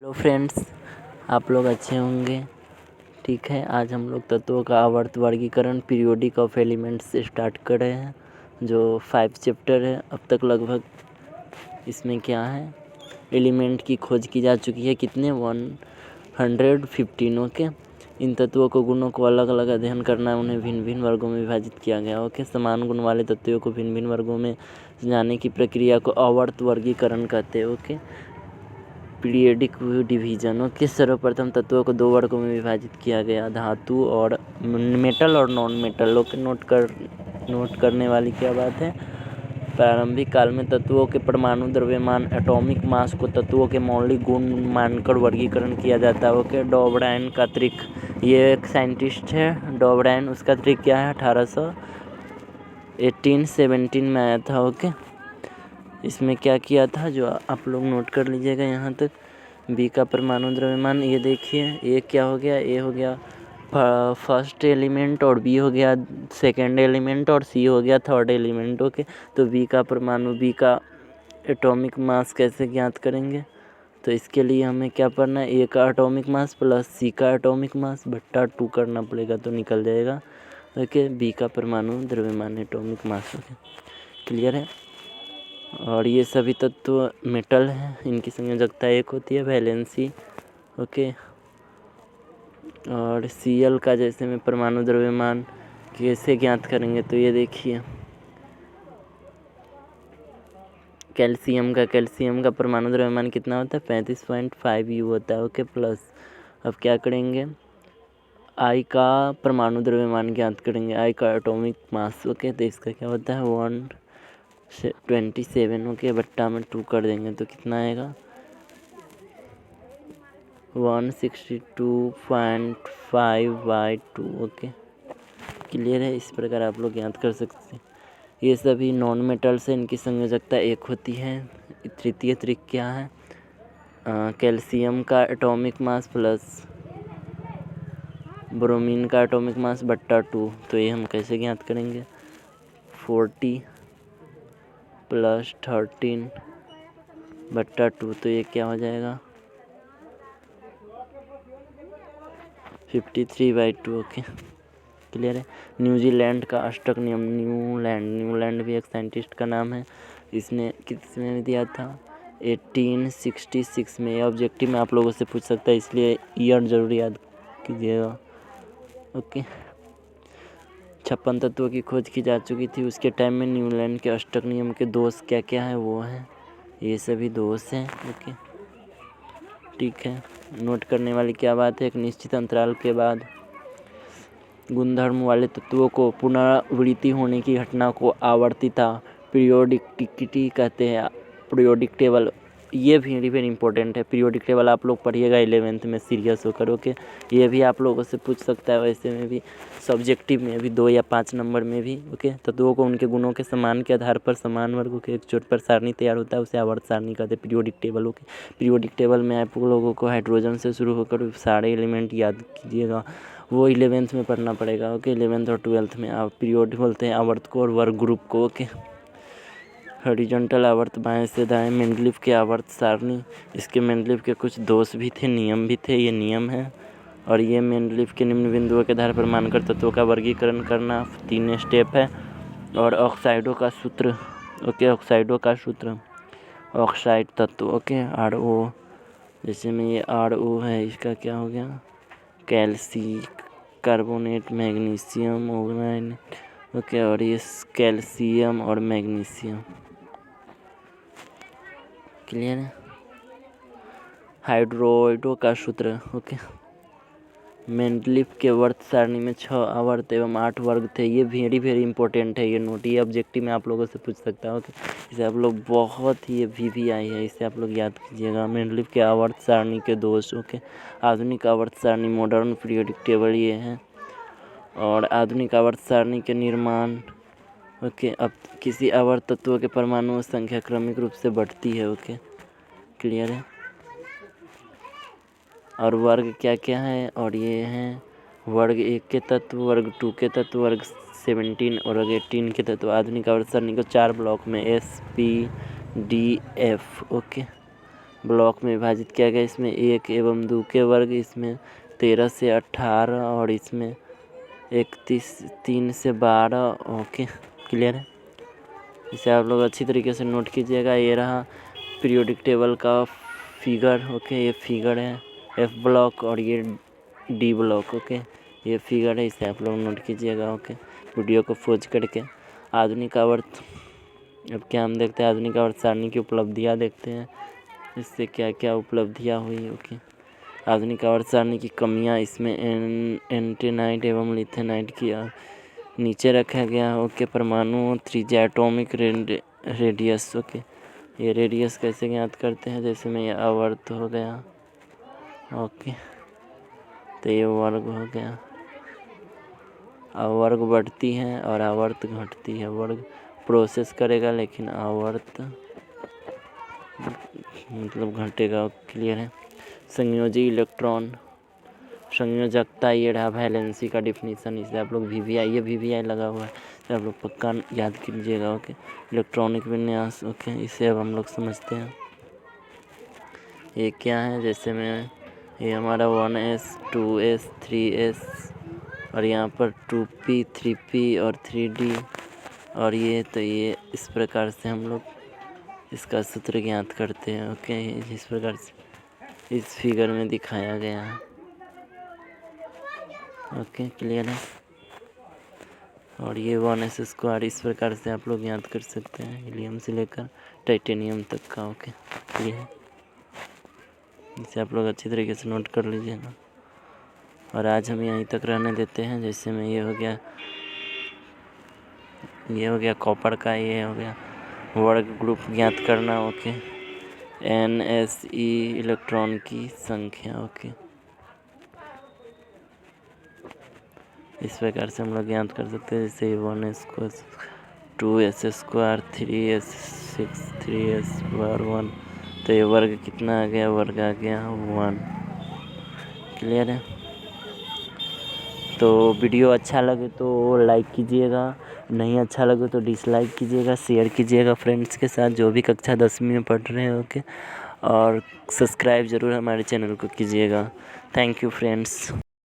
Hello friends, आप लोग अच्छे होंगे। ठीक है, आज हम लोग तत्वों का आवर्त वर्गीकरण पीरियोडिक ऑफ एलिमेंट्स से स्टार्ट कर रहे हैं, जो 5 चैप्टर है। अब तक लगभग इसमें क्या है, एलिमेंट की खोज की जा चुकी है। कितने 115। ओके, इन तत्वों को गुणों को अलग अलग अध्ययन करना है, उन्हें भिन्न भिन्न वर्गों में विभाजित किया गया। ओके, समान गुण वाले तत्वों को भिन्न भिन्न वर्गों में जाने की प्रक्रिया को आवर्त वर्गीकरण कहते हैं। Okay, periodic division. ओके, सर्वप्रथम तत्वों को 2 वर्गों में विभाजित किया गया, धातु और मेटल और नॉन मेटल। ओके, नोट करने वाली क्या बात है। प्रारंभिक काल में तत्वों के परमाणु द्रव्यमान एटॉमिक मास को तत्वों के मौलिक गुण मानकर वर्गीकरण किया जाता है। ओके, डॉबराइन का त्रिक, ये एक साइंटिस्ट है डॉबराइन, उसका त्रिक क्या है, 1817 में आया था। ओके, इसमें क्या किया था जो आप लोग नोट कर लीजिएगा यहाँ तक। बी का परमाणु द्रव्यमान, ये देखिए, ए क्या हो गया, ए हो गया फर्स्ट एलिमेंट और बी हो गया सेकंड एलिमेंट और सी हो गया थर्ड एलिमेंट। ओके, तो बी का परमाणु, बी का एटॉमिक मास कैसे ज्ञात करेंगे, तो इसके लिए हमें क्या पढ़ना है, ए का एटॉमिक मास प्लस सी का एटॉमिक मास बट्टा 2 करना पड़ेगा, तो निकल जाएगा। ओके, बी का परमाणु द्रव्यमान एटॉमिक मास। ओके, क्लियर है। और ये सभी तत्व मेटल हैं, इनकी संयोजकता 1 होती है, वैलेंसी। ओके, और Cl का जैसे में परमाणु द्रव्यमान कैसे ज्ञात करेंगे, तो ये देखिए, कैल्शियम का परमाणु द्रव्यमान कितना होता है, 35.5 U होता है। ओके, प्लस अब क्या करेंगे, I का परमाणु द्रव्यमान ज्ञात करेंगे, I का एटॉमिक मास। ओके, तो इसका क्या होता है 127। ओके, बट्टा में 2 कर देंगे तो कितना आएगा 162.5/2। ओके, क्लियर है। इस प्रकार आप लोग याद कर सकते हैं। ये सभी नॉन मेटल से इनकी संयोजकता 1 होती है। तृतीय त्रिक क्या है, कैल्शियम का एटॉमिक मास प्लस ब्रोमीन का एटॉमिक मास बट्टा 2। तो ये हम कैसे ज्ञात करेंगे, 40 + 13 बट्टा 2, तो ये क्या हो जाएगा 53/2। ओके, क्लियर है। न्यूजीलैंड का अष्टक नियम, न्यूलैंड भी एक साइंटिस्ट का नाम है, इसने किस में दिया था 1866 में। ये ऑब्जेक्टिव में आप लोगों से पूछ सकता है, इसलिए ईयर जरूर याद कीजिएगा। ओके, 56 तत्वों की खोज की जा चुकी थी उसके टाइम में। न्यूलैंड के अष्टक नियम के दोष क्या क्या है, वो हैं ये सभी दोष हैं। ओके, ठीक है। नोट करने वाली क्या बात है, एक निश्चित अंतराल के बाद गुणधर्म वाले तत्वों को पुनरावृत्ति होने की घटना को आवर्तिता पीरियोडिसिटी कहते हैं। पीरियोडिक टेबल, ये भी वेरी इंपॉर्टेंट है। पीरियोडिक टेबल आप लोग पढ़िएगा 11th में सीरियस होकर। ओके, ये भी आप लोगों से पूछ सकता है, वैसे में भी सब्जेक्टिव में भी 2 या 5 नंबर में भी। ओके, तत्वों को उनके गुणों के समान के आधार पर समान वर्गों के एक चोट पर सारणी तैयार होता है, उसे आवर्त सारणी कहते हैं, periodic table. Okay, periodic table में आप लोगों को हाइड्रोजन से शुरू होकर सारे एलिमेंट याद कीजिएगा, वो 11th में पढ़ना पड़ेगा। ओके, 11th और 12th में आप पीरियड बोलते हैं आवर्त को और वर्ग ग्रुप को। ओके, हॉरिजॉन्टल आवर्त बाएं से दाएं, मेंडलीव के आवर्त सारणी, इसके मेंडलीव के कुछ दोष भी थे, नियम भी थे, ये नियम है। और ये मेंडलीव के निम्न बिंदुओं के आधार पर मानकर तत्वों का वर्गीकरण करना 3 स्टेप है। और ऑक्साइडों का सूत्र, ओके, ऑक्साइडों का सूत्र, ऑक्साइड तत्व। ओके, RO, जैसे में ये RO है, इसका क्या हो गया, कैल्शियम कार्बोनेट, मैग्नीशियम ओगनाइन। ओके, और ये कैल्शियम और मैग्नीशियम, क्लियर है। हाइड्रोइडो का सूत्र। ओके, मेंडलीव के वर्त सारणी में 6 आवर्त एवं 8 वर्ग थे, ये वेरी इंपॉर्टेंट है, ये नोट, ये ऑब्जेक्टिव में आप लोगों से पूछ सकता है। ओके, इसे आप लोग बहुत ही VVI है, इसे आप लोग याद कीजिएगा। मेंडलीव के आवर्त सारणी के दोष। ओके, आधुनिक आवर्त सारणी, मॉडर्न पीरियोडिक टेबल ये है। और आधुनिक आवर्त सारणी के निर्माण। ओके, अब किसी आवर्त तत्व के परमाणु संख्या क्रमिक रूप से बढ़ती है। ओके, क्लियर है। और वर्ग क्या क्या है, और ये हैं वर्ग 1 के तत्व, वर्ग 2 के तत्व, वर्ग 17 और वर्ग 18 के तत्व। आधुनिक आवर्त सारणी को 4 ब्लॉक में SPDF। ओके, ब्लॉक में विभाजित किया गया। इसमें 1 एवं 2 के वर्ग, इसमें 13 से 18 और इसमें 31 3 से 12। ओके, क्लियर है। इसे आप लोग अच्छी तरीके से नोट कीजिएगा। ये रहा पीरियोडिक टेबल का फिगर। ओके, ये फिगर है एफ ब्लॉक और ये डी ब्लॉक। ओके, ये फिगर है, इसे आप लोग नोट कीजिएगा। ओके, वीडियो को पॉज करके आधुनिक आवर्त, अब क्या हम देखते हैं आधुनिक आवर्त सारणी की उपलब्धियाँ देखते हैं, इससे क्या क्या उपलब्धियाँ हुई। ओके, आधुनिक आवर्त सारणी की कमियाँ, इसमें एंटेनाइट एवं लिथेनाइट की नीचे रखा गया। ओके, परमाणु त्रिज्या एटॉमिक रेडियस। ओके, ये रेडियस कैसे ज्ञात करते हैं, जैसे में ये आवर्त हो गया। ओके, तो ये वर्ग हो गया। आवर्ग बढ़ती है और आवर्त घटती है। वर्ग प्रोसेस करेगा लेकिन आवर्त मतलब घटेगा। क्लियर है। संयोजी इलेक्ट्रॉन संयोजकता, ये रहा वैलेंसी का डिफिनीसन। इसे आप लोग VVI, ये VVI लगा हुआ है, तो आप लोग पक्का याद कीजिएगा। ओके, इलेक्ट्रॉनिक विन्यास। ओके, इसे अब हम लोग समझते हैं ये क्या है। जैसे में ये हमारा 1s 2s 3s और यहाँ पर 2p 3p और 3d और ये, तो ये इस प्रकार से हम लोग इसका सूत्र ज्ञात करते हैं। ओके, इस प्रकार से इस फिगर में दिखाया गया है। ओके, क्लियर है। और ये 1s², इस प्रकार से आप लोग याद कर सकते हैं, हीलियम से लेकर टाइटेनियम तक का। ओके, क्लियर है। इसे आप लोग अच्छी तरीके से नोट कर लीजिएगा। और आज हम यहीं तक रहने देते हैं। जैसे में ये हो गया कॉपर का, ये हो गया वर्ग ग्रुप ज्ञात करना। ओके, NSE इलेक्ट्रॉन की संख्या। ओके, इस प्रकार से हम लोग ज्ञात कर सकते हैं। जैसे 1s², 2s², 3s6, 3s²1, तो ये वर्ग कितना आ गया, वर्ग आ गया 1। क्लियर है। तो वीडियो अच्छा लगे तो लाइक कीजिएगा, नहीं अच्छा लगे तो डिसलाइक कीजिएगा, शेयर कीजिएगा फ्रेंड्स के साथ जो भी कक्षा 10वीं में पढ़ रहे हैं। ओके, और सब्सक्राइब ज़रूर हमारे चैनल को कीजिएगा। Thank you friends.